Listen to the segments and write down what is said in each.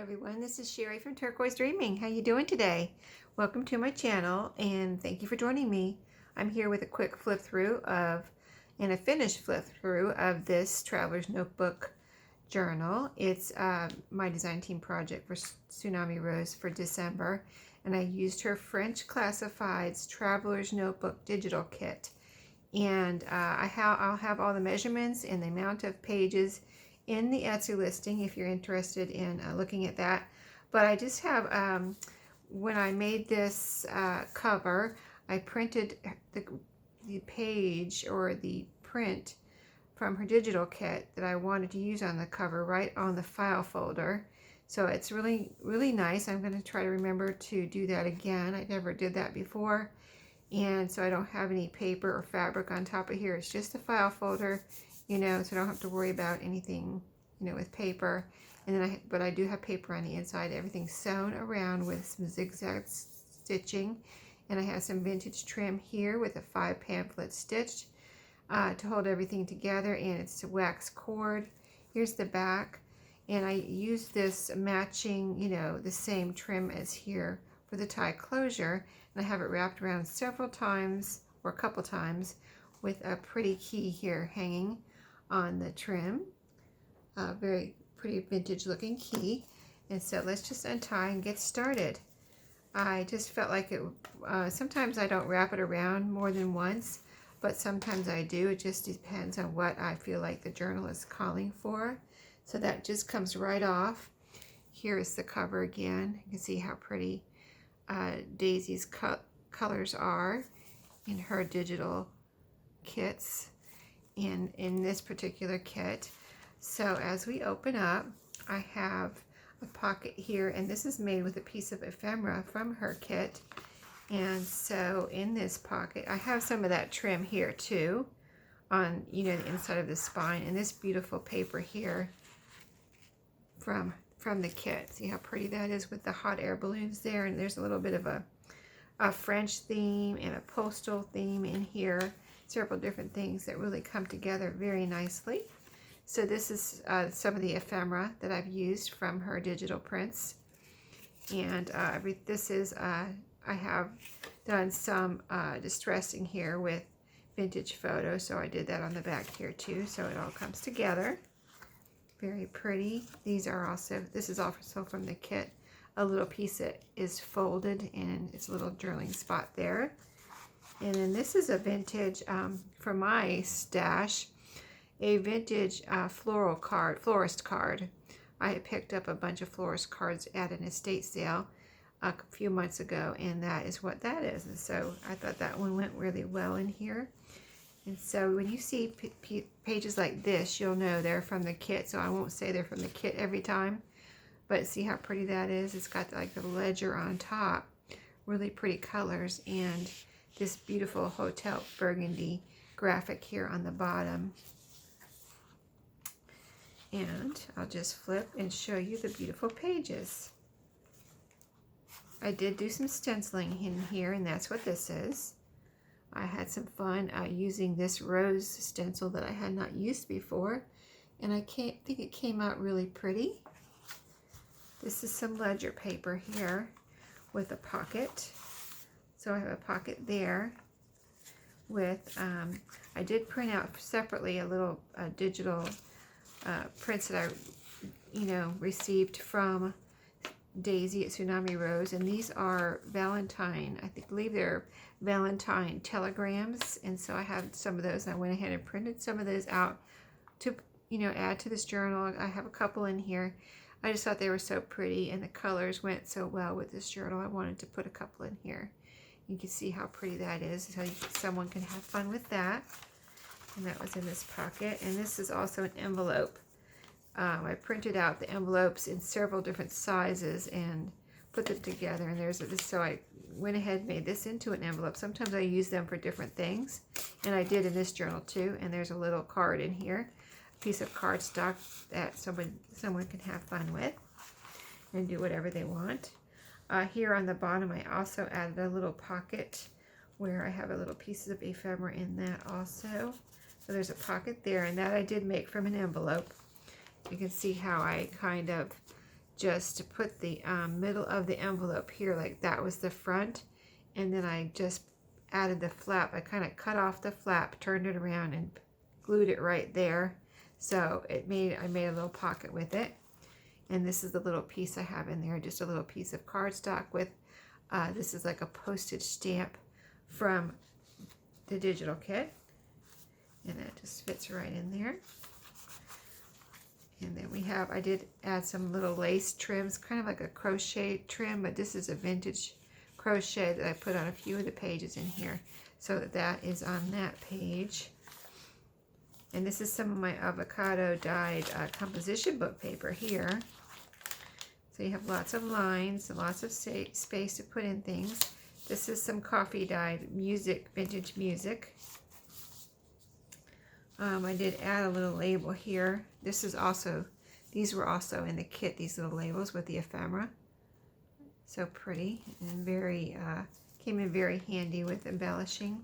everyone, this is Sherry from Turquoise Dreaming. How you doing today? Welcome to my channel and thank you for joining me. I'm here with a quick flip through of and a finished flip through of this Traveler's Notebook journal. It's my design team project for Tsunami Rose for December, and I used her French Classifieds Traveler's Notebook digital kit. And I'll have all the measurements and the amount of pages in the Etsy listing if you're interested in looking at that. But I just have, when I made this cover, I printed the page or the print from her digital kit that I wanted to use on the cover right on the file folder. So it's really, really nice. I'm going to try to remember to do that again. I never did that before. And so I don't have any paper or fabric on top of here. It's just a file folder, so I don't have to worry about anything, with paper. And then but I do have paper on the inside. Everything's sewn around with some zigzag stitching. And I have some vintage trim here with a 5 pamphlet stitch to hold everything together. And it's a wax cord. Here's the back. And I use this matching, the same trim as here for the tie closure. And I have it wrapped around several times, or a couple times, with a pretty key here hanging on the trim. Very pretty vintage looking key. And so let's just untie and get started. I just felt like it, sometimes I don't wrap it around more than once, but sometimes I do. It just depends on what I feel like the journal is calling for. So that just comes right off. Here is the cover again. You can see how pretty Daisy's colors are in her digital kits in this particular kit. So as we open up, I have a pocket here, and this is made with a piece of ephemera from her kit. And so in this pocket, I have some of that trim here too on, the inside of the spine, and this beautiful paper here from the kit. See how pretty that is with the hot air balloons there, and there's a little bit of a French theme and a postal theme in here. Several different things that really come together very nicely. So this is some of the ephemera that I've used from her digital prints. And this is, I have done some distressing here with vintage photos, so I did that on the back here too, so it all comes together. Very pretty. These are also, this is also from the kit. A little piece that is folded and it's a little journaling spot there. And then this is a vintage, for my stash, a vintage florist card. I had picked up a bunch of florist cards at an estate sale a few months ago, and that is what that is. And so I thought that one went really well in here. And so when you see pages like this, you'll know they're from the kit. So I won't say they're from the kit every time. But see how pretty that is? It's got like the ledger on top. Really pretty colors. And this beautiful Hotel Burgundy graphic here on the bottom. And I'll just flip and show you the beautiful pages. I did do some stenciling in here, and that's what this is. I had some fun using this rose stencil that I had not used before, and I think it came out really pretty. This is some ledger paper here with a pocket. So I have a pocket there with, I did print out separately a little digital prints that I, received from Daisy at Tsunami Rose, and these are Valentine, believe they're Valentine telegrams, and so I have some of those, and I went ahead and printed some of those out to, add to this journal. I have a couple in here. I just thought they were so pretty, and the colors went so well with this journal. I wanted to put a couple in here. You can see how pretty that is, so someone can have fun with that. And that was in this pocket, and this is also an envelope. I printed out the envelopes in several different sizes and put them together, and there's this, so I went ahead and made this into an envelope. Sometimes I use them for different things, and I did in this journal too. And there's a little card in here, a piece of cardstock that someone can have fun with and do whatever they want. Here on the bottom, I also added a little pocket where I have a little piece of ephemera in that also. So there's a pocket there, and that I did make from an envelope. You can see how I kind of just to put the middle of the envelope here, like that was the front, and then I just added the flap. I kind of cut off the flap, turned it around, and glued it right there. So I made a little pocket with it. And this is the little piece I have in there, just a little piece of cardstock with, this is like a postage stamp from the digital kit. And that just fits right in there. And then we have, I did add some little lace trims, kind of like a crochet trim, but this is a vintage crochet that I put on a few of the pages in here. So that is on that page. And this is some of my avocado dyed composition book paper here. So you have lots of lines and lots of space to put in things. This is some coffee dyed music, vintage music. I did add a little label here. This is also, these were also in the kit, these little labels with the ephemera. So pretty and very, came in very handy with embellishing.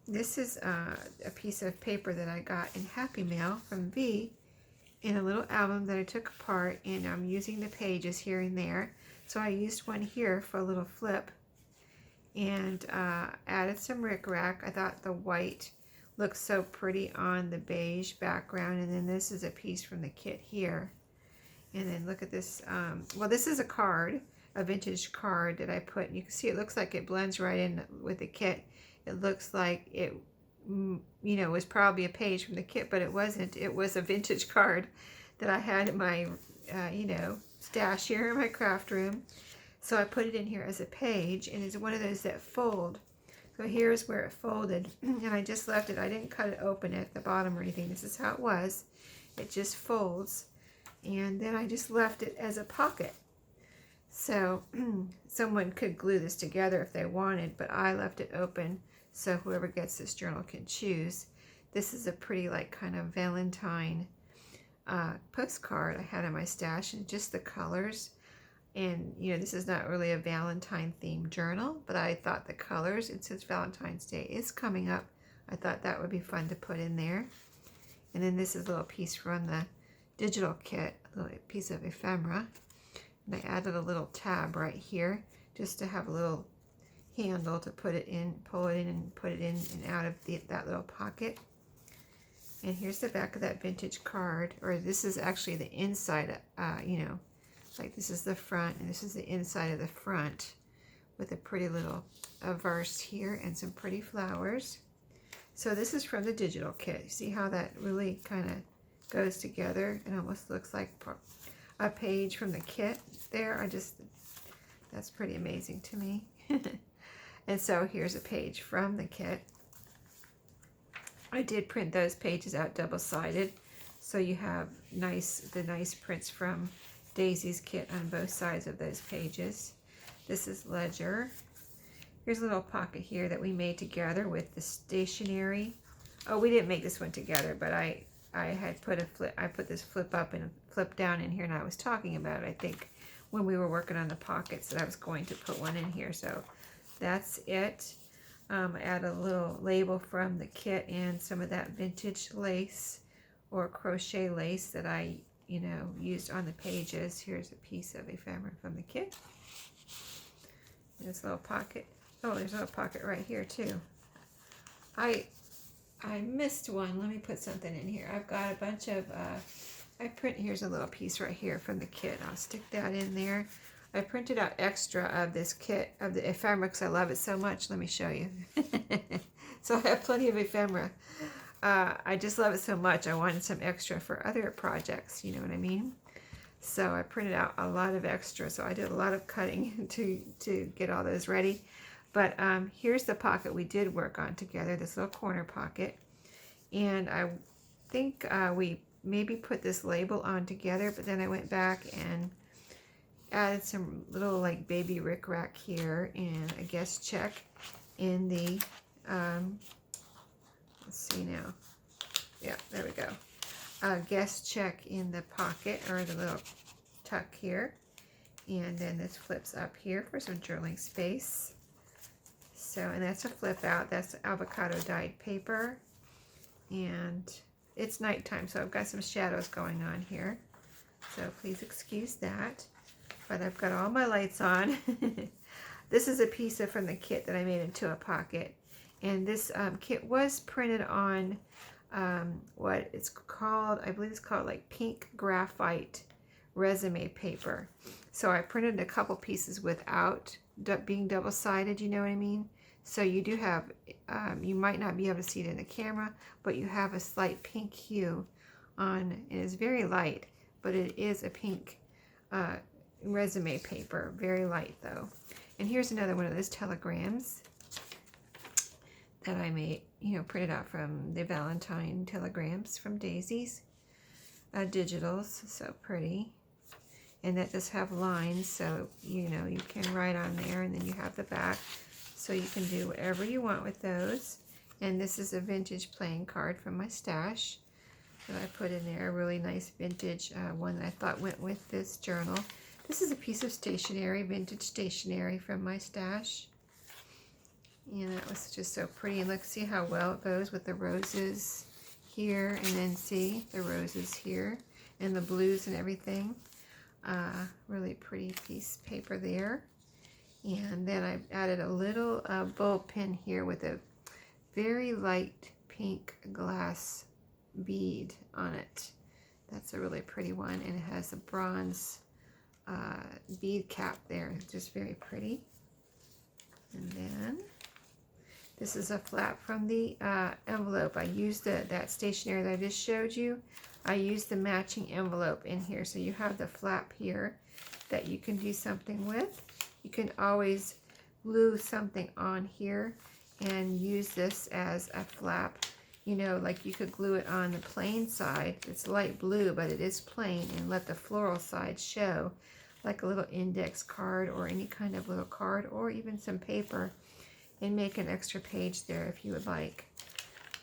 This is a piece of paper that I got in Happy Mail from V in a little album that I took apart, and I'm using the pages here and there. So I used one here for a little flip and added some rickrack. I thought the white looks so pretty on the beige background. And then this is a piece from the kit here. And then look at this. Well, this is a card, a vintage card that I put. You can see it looks like it blends right in with the kit. It looks like it, you know, was probably a page from the kit, but it wasn't. It was a vintage card that I had in my, you know, stash here in my craft room. So I put it in here as a page, and it's one of those that fold. So here's where it folded, and I just left it. I didn't cut it open at the bottom or anything. This is how it was. It just folds, and then I just left it as a pocket. So someone could glue this together if they wanted, but I left it open so whoever gets this journal can choose. This is a pretty, like, kind of Valentine postcard I had in my stash, and just the colors. And, you know, this is not really a Valentine themed journal, but I thought the colors, and since Valentine's Day is coming up, I thought that would be fun to put in there. And then this is a little piece from the digital kit, a little piece of ephemera. And I added a little tab right here just to have a little handle to put it in, pull it in, and put it in and out of that little pocket. And here's the back of that vintage card, or this is actually the inside, you know, like this is the front and this is the inside of the front with a pretty little verse here and some pretty flowers. So this is from the digital kit. See how that really kind of goes together? It almost looks like a page from the kit there. That's pretty amazing to me. And so here's a page from the kit. I did print those pages out double-sided, so you have the nice prints from Daisy's kit on both sides of those pages. This is Ledger. Here's a little pocket here that we made together with the stationery. Oh, we didn't make this one together, but I had put this flip up and flip down in here, and I was talking about it, I think, when we were working on the pockets, that I was going to put one in here. So that's it. I added a little label from the kit and some of that vintage lace or crochet lace that I, you know, used on the pages. Here's a piece of ephemera from the kit. This little pocket. Oh, there's a little pocket right here too. I missed one. Let me put something in here. I've got a bunch of, here's a little piece right here from the kit. I'll stick that in there. I printed out extra of this kit, of the ephemera, because I love it so much. Let me show you. So I have plenty of ephemera. I just love it so much. I wanted some extra for other projects, you know what I mean? So I printed out a lot of extra. So I did a lot of cutting to get all those ready. But here's the pocket we did work on together, this little corner pocket. And I think we maybe put this label on together, but then I went back and added some little, like, baby rickrack here and a guest check in the, let's see now. Yeah, there we go. A guest check in the pocket, or the little tuck here. And then this flips up here for some journaling space. So, and that's a flip out. That's avocado dyed paper. And it's nighttime, so I've got some shadows going on here. So please excuse that. But I've got all my lights on. This is a piece from the kit that I made into a pocket. And this kit was printed on what it's called, I believe it's called like pink graphite resume paper. So I printed a couple pieces without being double-sided, you know what I mean? So you do have, you might not be able to see it in the camera, but you have a slight pink hue on, it is very light, but it is a pink resume paper, very light though. And here's another one of those telegrams that I made, you know, printed out from the Valentine telegrams from Daisy's digitals. So pretty. And that does have lines, so you know you can write on there, and then you have the back, so you can do whatever you want with those. And this is a vintage playing card from my stash that I put in there, a really nice vintage one that I thought went with this journal. This is a piece of stationery, vintage stationery from my stash. And that was just so pretty. And look, see how well it goes with the roses here, and then see the roses here, and the blues and everything. Really pretty piece of paper there. And then I've added a little bulb pin here with a very light pink glass bead on it. That's a really pretty one, and it has a bronze bead cap there, just very pretty. And then this is a flap from the envelope. I used that stationery that I just showed you. I used the matching envelope in here, so you have the flap here that you can do something with. You can always glue something on here and use this as a flap. You know, like you could glue it on the plain side. It's light blue, but it is plain, and let the floral side show, like a little index card or any kind of little card, or even some paper, and make an extra page there if you would like.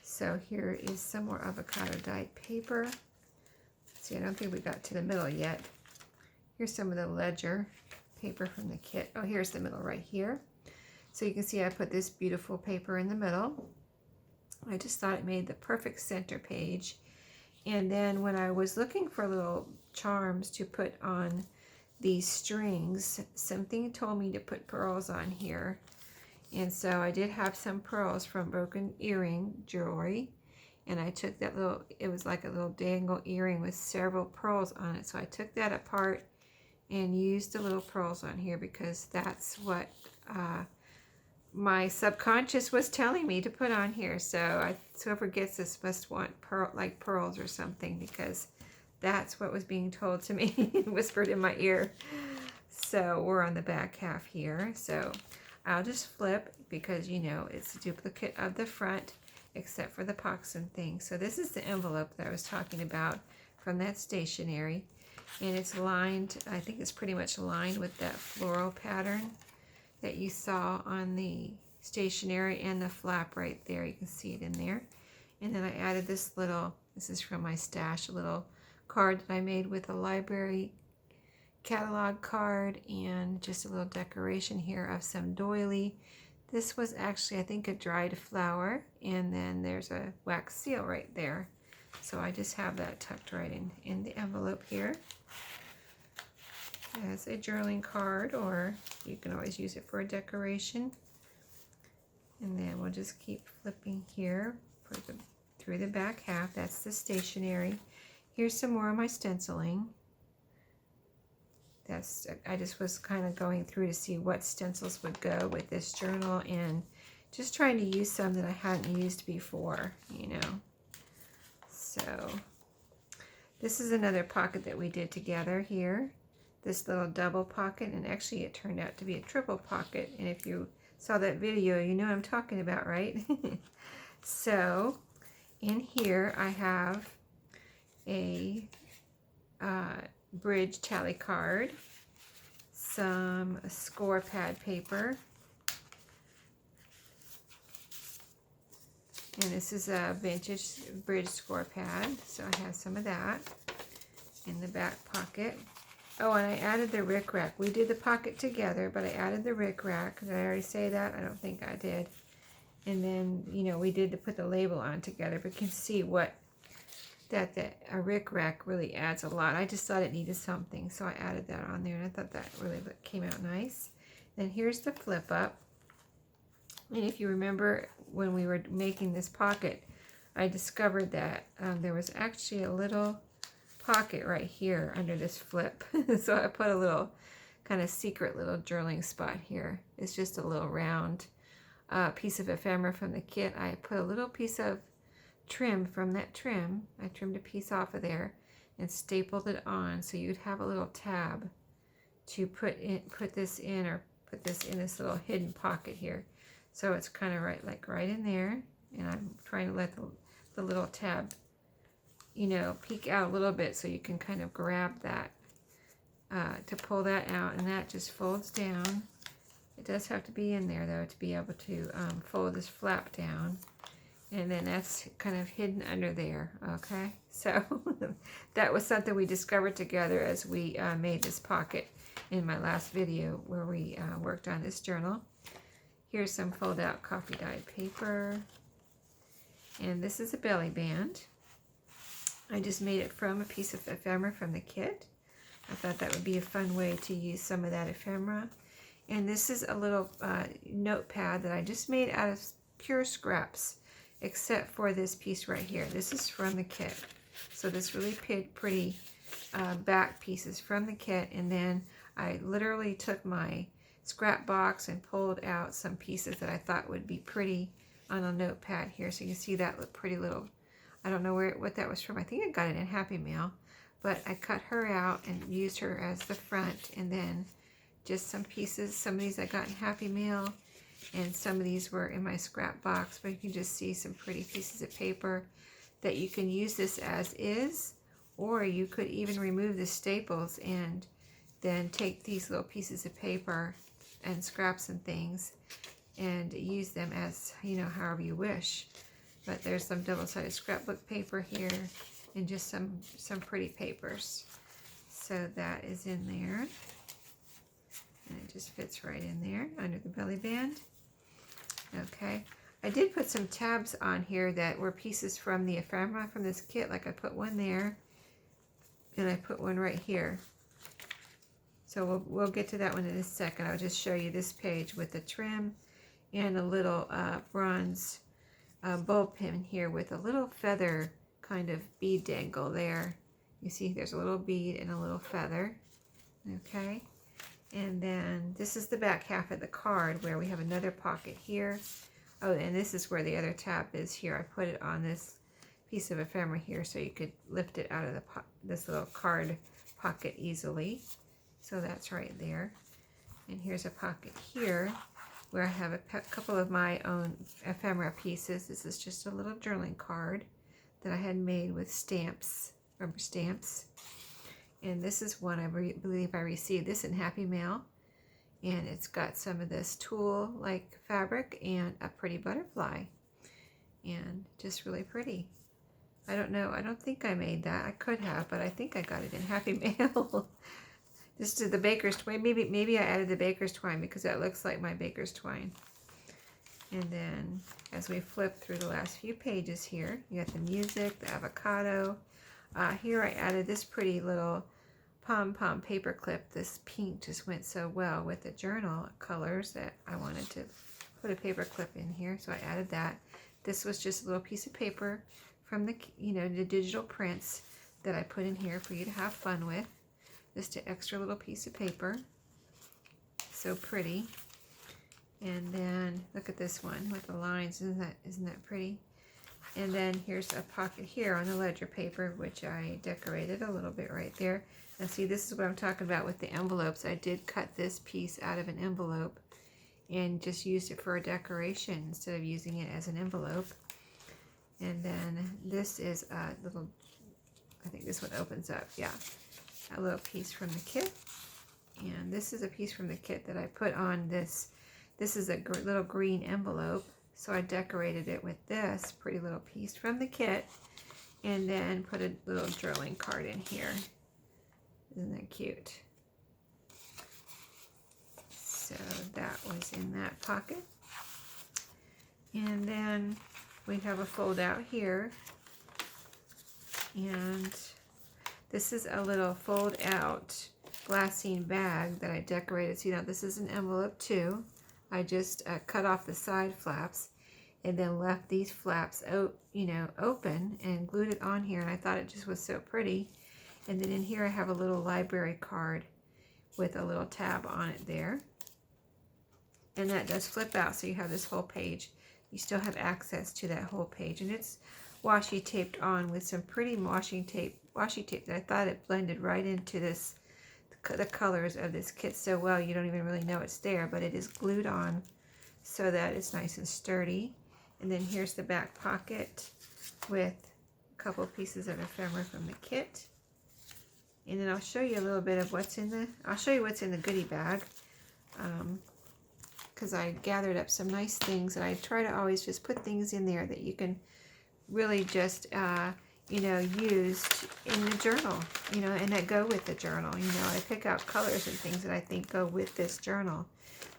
So here is some more avocado dyed paper. See, I don't think we got to the middle yet. Here's some of the ledger paper from the kit. Oh, here's the middle right here. So you can see I put this beautiful paper in the middle. I just thought it made the perfect center page. And then when I was looking for little charms to put on these strings, something told me to put pearls on here. And so I did have some pearls from broken earring jewelry. And I took that little, it was like a little dangle earring with several pearls on it. So I took that apart and used the little pearls on here, because that's what my subconscious was telling me to put on here. So whoever gets this must want pearls or something, because that's what was being told to me, whispered in my ear. So we're on the back half here. So I'll just flip, because you know it's a duplicate of the front, except for the pockets and things. So this is the envelope that I was talking about from that stationery. And it's lined, I think it's pretty much lined with that floral pattern that you saw on the stationery, and the flap right there. You can see it in there. And then I added this little, this is from my stash, a little card that I made with a library catalog card, and just a little decoration here of some doily. This was actually, I think, a dried flower, and then there's a wax seal right there. So I just have that tucked right in the envelope here as a journaling card, or you can always use it for a decoration. And then we'll just keep flipping here through the back half. That's the stationery. Here's some more of my stenciling. I just was kind of going through to see what stencils would go with this journal, and just trying to use some that I hadn't used before, you know. So this is another pocket that we did together here, this little double pocket, and actually it turned out to be a triple pocket. And if you saw that video, you know what I'm talking about, right? So in here I have a bridge tally card, some score pad paper, and this is a vintage bridge score pad, so I have some of that in the back pocket. Oh, and I added the rickrack. We did the pocket together, but I added the rickrack. Did I already say that? I don't think I did. And then, you know, we did to put the label on together, but you can see what that a rickrack really adds a lot. I just thought it needed something, so I added that on there, and I thought that really came out nice. Then here's the flip up. And if you remember when we were making this pocket, I discovered that there was actually a little pocket right here under this flip. So I put a little kind of secret little journaling spot here. It's just a little round piece of ephemera from the kit. I put a little piece of trim from that trim. I trimmed a piece off of there and stapled it on, so you'd have a little tab to put this in, or put this in this little hidden pocket here. So it's kind of right in there, and I'm trying to let the little tab, you know, peek out a little bit so you can kind of grab that to pull that out, and that just folds down. It does have to be in there though to be able to fold this flap down, and then that's kind of hidden under there. Okay, so that was something we discovered together as we made this pocket in my last video where we worked on this journal. Here's some fold out coffee dyed paper, and this is a belly band. I just made it from a piece of ephemera from the kit. I thought that would be a fun way to use some of that ephemera. And this is a little notepad that I just made out of pure scraps, except for this piece right here. This is from the kit. So this really pretty back pieces from the kit, and then I literally took my scrap box and pulled out some pieces that I thought would be pretty on a notepad here. So you can see that pretty little, I don't know what that was from. I think I got it in Happy Mail, but I cut her out and used her as the front, and then just some pieces. Some of these I got in Happy Mail, and some of these were in my scrap box, but you can just see some pretty pieces of paper that you can use this as is, or you could even remove the staples and then take these little pieces of paper and scraps and things and use them as, you know, however you wish. But there's some double-sided scrapbook paper here, and just some pretty papers. So that is in there, and it just fits right in there under the belly band. Okay, I did put some tabs on here that were pieces from the ephemera from this kit. Like I put one there, and I put one right here. So we'll get to that one in a second. I'll just show you this page with the trim and a little bronze bulb pin here with a little feather kind of bead dangle there. You see there's a little bead and a little feather. Okay, and then this is the back half of the card where we have another pocket here. Oh, and this is where the other tab is here. I put it on this piece of ephemera here so you could lift it out of this little card pocket easily. So that's right there. And here's a pocket here where I have a couple of my own ephemera pieces. This is just a little journaling card that I had made with stamps, rubber stamps. And this is one I believe I received this in Happy Mail. And it's got some of this tulle-like fabric and a pretty butterfly. And just really pretty. I don't know, I don't think I made that. I could have, but I think I got it in Happy Mail. This is the baker's twine. Maybe I added the baker's twine because that looks like my baker's twine. And then as we flip through the last few pages here, you got the music, the avocado. Here I added this pretty little pom-pom paper clip. This pink just went so well with the journal colors that I wanted to put a paper clip in here, so I added that. This was just a little piece of paper from the, you know, the digital prints that I put in here for you to have fun with. Just an extra little piece of paper. So pretty. And then look at this one with the lines. Isn't that pretty? And then here's a pocket here on the ledger paper, which I decorated a little bit right there. And see, this is what I'm talking about with the envelopes. I did cut this piece out of an envelope and just used it for a decoration instead of using it as an envelope. And then this is a little, I think this one opens up, yeah. A little piece from the kit. And this is a piece from the kit that I put on this. This is a little green envelope. So I decorated it with this pretty little piece from the kit. And then put a little journaling card in here. Isn't that cute? So that was in that pocket. And then we have a fold out here. And this is a little fold out glassine bag that I decorated. So, this is an envelope too. I just cut off the side flaps and then left these flaps open and glued it on here. And I thought it just was so pretty. And then in here I have a little library card with a little tab on it there. And that does flip out, so you have this whole page. You still have access to that whole page. And it's washi taped on with some pretty washi tape that I thought it blended right into the colors of this kit so well you don't even really know it's there, but it is glued on so that it's nice and sturdy. And then here's the back pocket with a couple pieces of ephemera from the kit. And then I'll show you a little bit of what's in the goodie bag, because I gathered up some nice things, and I try to always just put things in there that you can really just use in the journal, and that go with the journal. I pick out colors and things that I think go with this journal.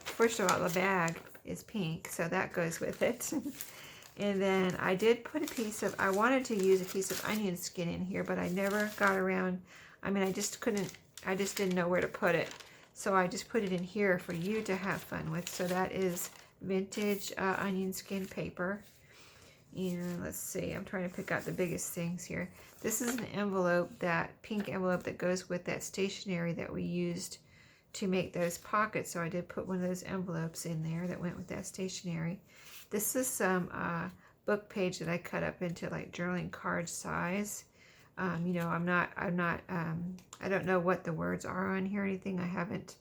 First of all, the bag is pink, so that goes with it. And then I did put I wanted to use a piece of onion skin in here, but I never got around. I just didn't know where to put it. So I just put it in here for you to have fun with. So that is vintage onion skin paper. And let's see, I'm trying to pick out the biggest things here. This is an envelope, that pink envelope that goes with that stationery that we used to make those pockets. So I did put one of those envelopes in there that went with that stationery. This is some book page that I cut up into like journaling card size. I don't know what the words are on here or anything. I haven't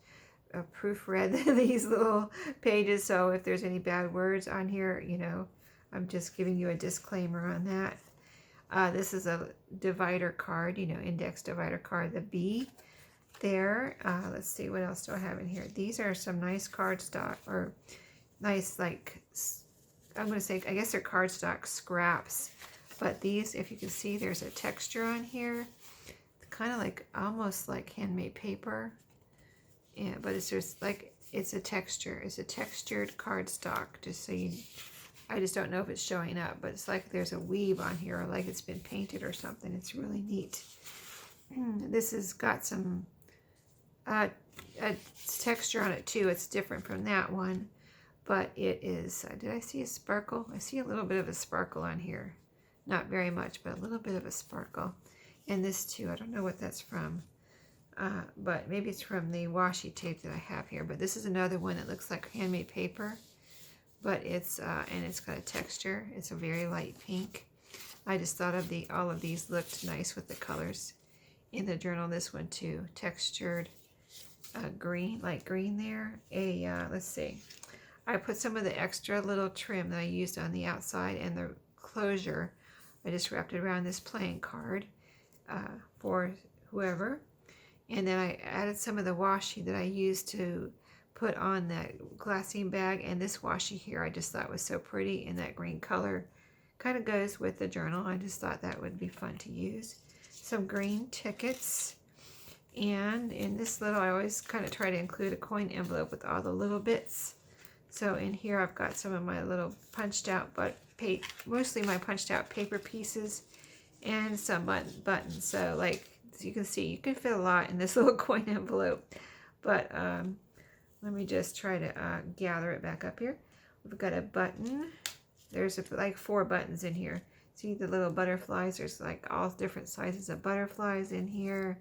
proofread these little pages, so if there's any bad words on here, I'm just giving you a disclaimer on that. This is a divider card, index divider card, the B there. Let's see, what else do I have in here? These are some nice cardstock, or nice, like, I'm going to say, I guess they're cardstock scraps. But these, if you can see, there's a texture on here, kind of like, almost like handmade paper. Yeah, but it's just like, it's a texture. It's a textured cardstock, just so I just don't know if it's showing up, but it's like there's a weave on here, or like it's been painted or something. It's really neat. This has got some a texture on it too. It's different from that one, but it is, did I see a sparkle? I see a little bit of a sparkle on here. Not very much, but a little bit of a sparkle. And this too, I don't know what that's from, but maybe it's from the washi tape that I have here. But this is another one that looks like handmade paper, but it's, and it's got a texture. It's a very light pink. I just thought of all of these looked nice with the colors in the journal. This one too, textured green, light green there. Let's see. I put some of the extra little trim that I used on the outside and the closure. I just wrapped it around this playing card for whoever. And then I added some of the washi that I used to put on that glassine bag. And this washi here I just thought was so pretty in that green color. Kind of goes with the journal. I just thought that would be fun to use. Some green tickets. And in this little, I always kind of try to include a coin envelope with all the little bits. So in here I've got some of my little punched out, but mostly my punched out paper pieces, and some buttons. So like, as you can see, you can fit a lot in this little coin envelope. But let me just try to gather it back up here. We've got a button. There's like 4 buttons in here. See the little butterflies? There's like all different sizes of butterflies in here.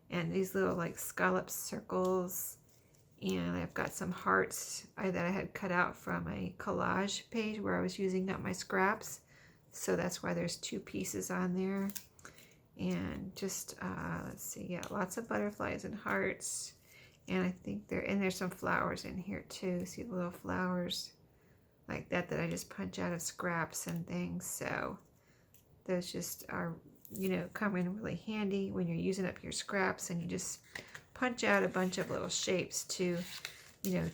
And these little like scallop circles. And I've got some hearts that I had cut out from a collage page where I was using up my scraps. So that's why there's 2 pieces on there. And just, let's see, yeah, lots of butterflies and hearts. And I think there's some flowers in here too. See the little flowers like that I just punch out of scraps and things. So those just are, come in really handy when you're using up your scraps, and you just punch out a bunch of little shapes to,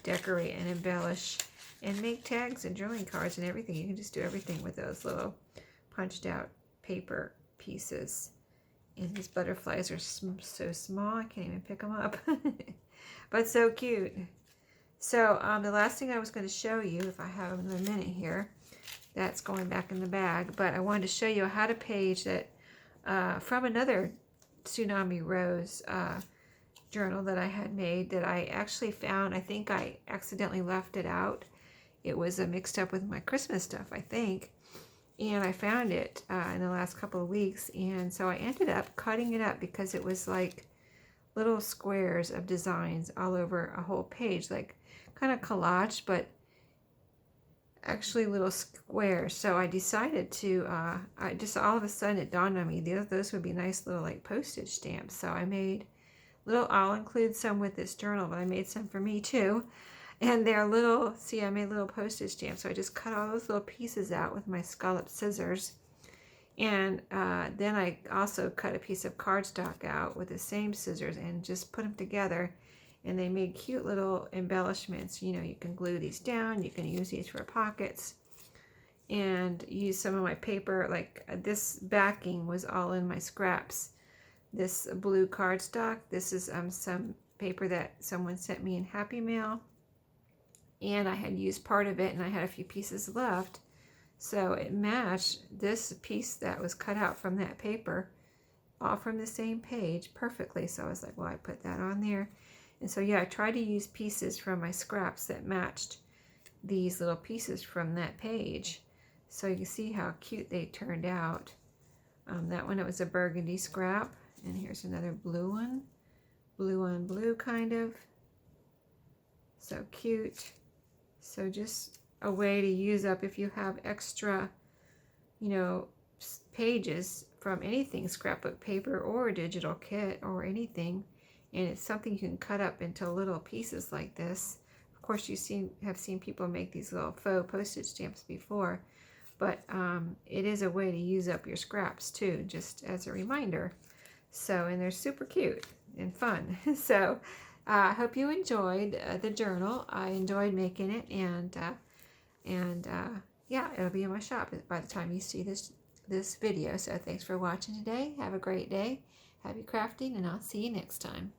decorate and embellish and make tags and journaling cards and everything. You can just do everything with those little punched out paper pieces. And these butterflies are so small, I can't even pick them up. But so cute. So the last thing I was going to show you, if I have another minute here, that's going back in the bag. But I wanted to show you how to page that from another Tsunami Rose journal that I had made that I actually found. I think I accidentally left it out. It was mixed up with my Christmas stuff, I think. And I found it in the last couple of weeks. And so I ended up cutting it up because it was like little squares of designs all over a whole page, like kind of collage, but actually little squares. So I decided to, I just all of a sudden it dawned on me, those would be nice little like postage stamps. So I made little, I'll include some with this journal, but I made some for me too. And they're little, see, I made little postage stamps. So I just cut all those little pieces out with my scallop scissors. And then I also cut a piece of cardstock out with the same scissors and just put them together. And they made cute little embellishments. You know, you can glue these down. You can use these for pockets. And use some of my paper. Like this backing was all in my scraps. This blue cardstock. This is some paper that someone sent me in Happy Mail. And I had used part of it and I had a few pieces left. So it matched this piece that was cut out from that paper, all from the same page, perfectly. So I was like, well, I put that on there. And so yeah, I tried to use pieces from my scraps that matched these little pieces from that page. So you can see how cute they turned out. That one, it was a burgundy scrap. And here's another blue one. Blue on blue kind of. So cute. So just a way to use up if you have extra, you know, pages from anything, scrapbook paper or a digital kit or anything, and it's something you can cut up into little pieces like this. Of course, you have seen people make these little faux postage stamps before, but it is a way to use up your scraps too, just as a reminder. So, and they're super cute and fun. So I hope you enjoyed the journal. I enjoyed making it, and yeah, it'll be in my shop by the time you see this video. So thanks for watching today. Have a great day. Happy crafting, and I'll see you next time.